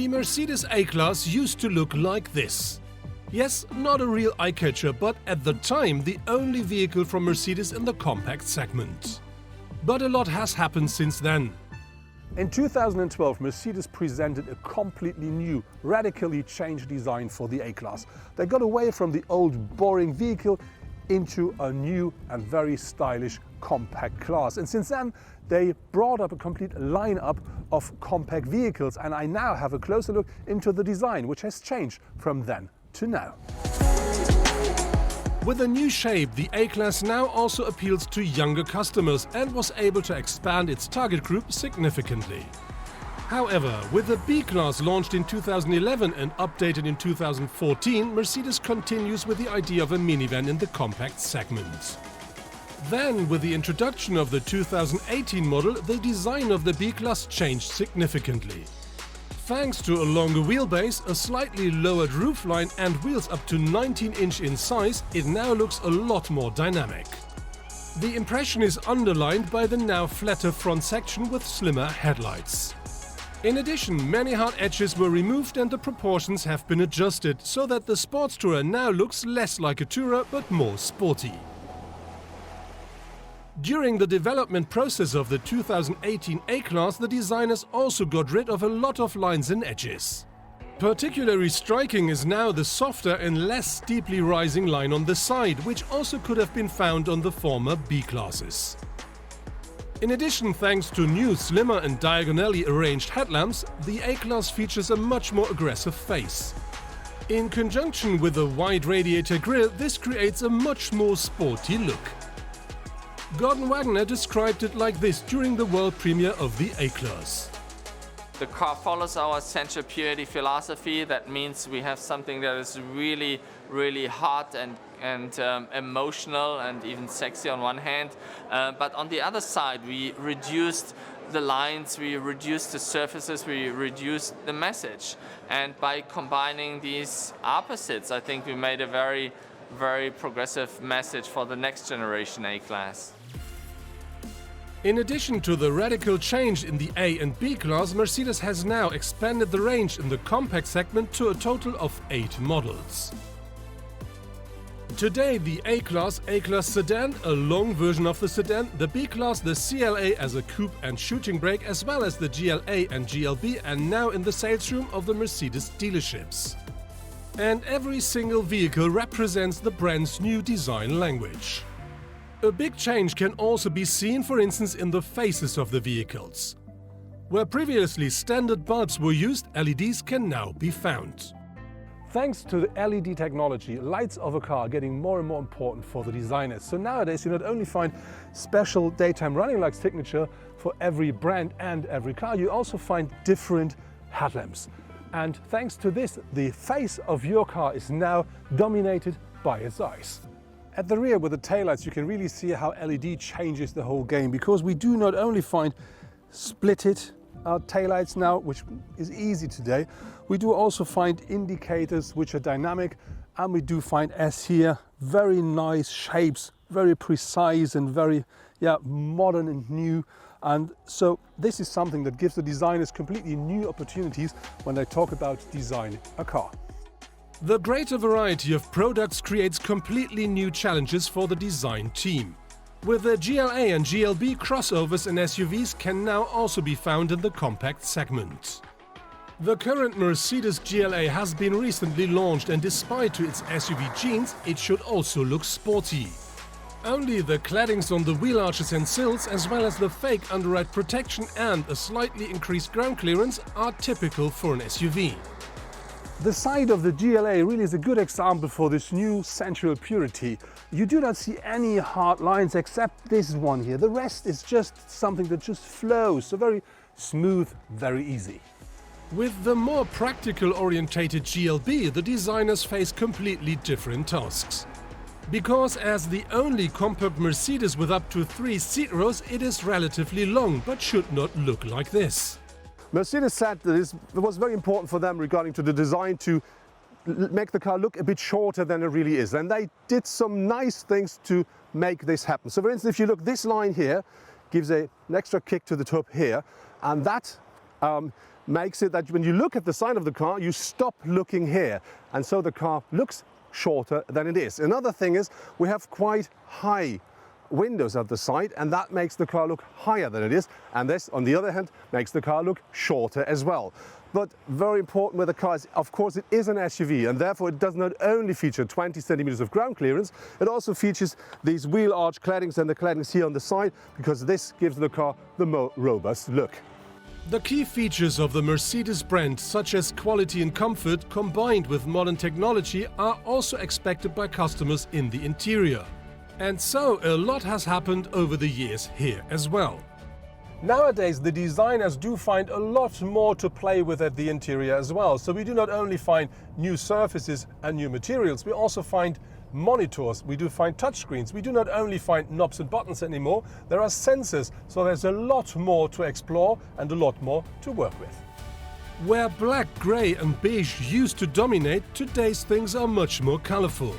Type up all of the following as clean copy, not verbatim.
Mercedes A-Class used to look like this. Yes, not a real eye-catcher, but at the time the only vehicle from Mercedes in the compact segment. But a lot has happened since then. In 2012, Mercedes presented a completely new, radically changed design for the A-Class. They got away from the old, boring vehicle into a new and very stylish compact class. And since then, they brought up a complete lineup of compact vehicles. And I now have a closer look into the design, which has changed from then to now. With a new shape, the A-Class now also appeals to younger customers and was able to expand its target group significantly. However, with the B-Class launched in 2011 and updated in 2014, Mercedes continues with the idea of a minivan in the compact segment. Then, with the introduction of the 2018 model, the design of the B-Class changed significantly. Thanks to a longer wheelbase, a slightly lowered roofline and wheels up to 19-inch in size, it now looks a lot more dynamic. The impression is underlined by the now flatter front section with slimmer headlights. In addition, many hard edges were removed and the proportions have been adjusted, so that the sports tourer now looks less like a tourer but more sporty. During the development process of the 2018 A-Class, the designers also got rid of a lot of lines and edges. Particularly striking is now the softer and less steeply rising line on the side, which also could have been found on the former B-Classes. In addition, thanks to new, slimmer and diagonally arranged headlamps, the A-Class features a much more aggressive face. In conjunction with a wide radiator grille, this creates a much more sporty look. Gordon Wagner described it like this during the world premiere of the A-Class. The car follows our essential purity philosophy. That means we have something that is really, really hot and emotional and even sexy on one hand. But on the other side, we reduced the lines, we reduced the surfaces, we reduced the message. And by combining these opposites, I think we made a very, very progressive message for the next generation A-Class. In addition to the radical change in the A and B class, Mercedes has now expanded the range in the compact segment to a total of 8 models. Today, the A-Class sedan, a long version of the sedan, the B-Class, the CLA as a coupe and shooting brake, as well as the GLA and GLB, and now in the sales room of the Mercedes dealerships. And every single vehicle represents the brand's new design language. A big change can also be seen, for instance, in the faces of the vehicles. Where previously standard bulbs were used, LEDs can now be found. Thanks to the LED technology, lights of a car are getting more and more important for the designers. So nowadays you not only find special daytime running light signature for every brand and every car, you also find different headlamps. And thanks to this, the face of your car is now dominated by its eyes. At the rear with the taillights, you can really see how LED changes the whole game, because we do not only find splitted taillights now, which is easy today, we do also find indicators which are dynamic, and we do find, as here, very nice shapes, very precise and very modern and new. And so this is something that gives the designers completely new opportunities when they talk about designing a car. The greater variety of products creates completely new challenges for the design team. With the GLA and GLB, crossovers and SUVs can now also be found in the compact segment. The current Mercedes GLA has been recently launched, and despite its SUV genes, it should also look sporty. Only the claddings on the wheel arches and sills, as well as the fake underride protection and a slightly increased ground clearance, are typical for an SUV. The side of the GLA really is a good example for this new sensual purity. You do not see any hard lines except this one here. The rest is just something that just flows, so very smooth, very easy. With the more practical orientated GLB, the designers face completely different tasks. Because as the only compact Mercedes with up to 3 seat rows, it is relatively long, but should not look like this. Mercedes said that it was very important for them regarding to the design to make the car look a bit shorter than it really is. And they did some nice things to make this happen. So for instance, if you look, this line here gives an extra kick to the top here, and that makes it that when you look at the side of the car, you stop looking here, and so the car looks shorter than it is. Another thing is we have quite high windows at the side, and that makes the car look higher than it is, and this, on the other hand, makes the car look shorter as well. But very important with the car is, of course, it is an SUV, and therefore it does not only feature 20 centimeters of ground clearance, it also features these wheel arch claddings and the claddings here on the side, because this gives the car the more robust look. The key features of the Mercedes brand, such as quality and comfort, combined with modern technology, are also expected by customers in the interior. And so a lot has happened over the years here as well. Nowadays, the designers do find a lot more to play with at the interior as well. So we do not only find new surfaces and new materials, we also find monitors, we do find touchscreens. We do not only find knobs and buttons anymore, there are sensors. So there's a lot more to explore and a lot more to work with. Where black, grey and beige used to dominate, today's things are much more colorful.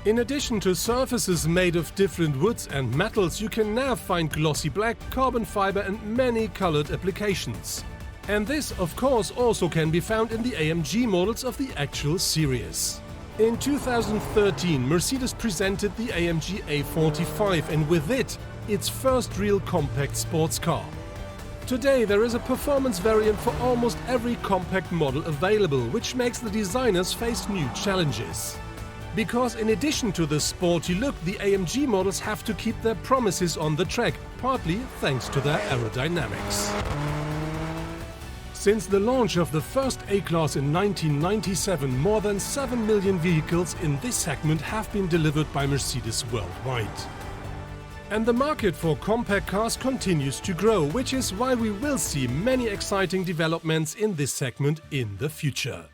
In addition to surfaces made of different woods and metals, you can now find glossy black, carbon fiber and many colored applications. And this, of course, also can be found in the AMG models of the actual series. In 2013, Mercedes presented the AMG A45 and with it, its first real compact sports car. Today there is a performance variant for almost every compact model available, which makes the designers face new challenges. Because in addition to the sporty look, the AMG models have to keep their promises on the track, partly thanks to their aerodynamics. Since the launch of the first A-Class in 1997, more than 7 million vehicles in this segment have been delivered by Mercedes worldwide. And the market for compact cars continues to grow, which is why we will see many exciting developments in this segment in the future.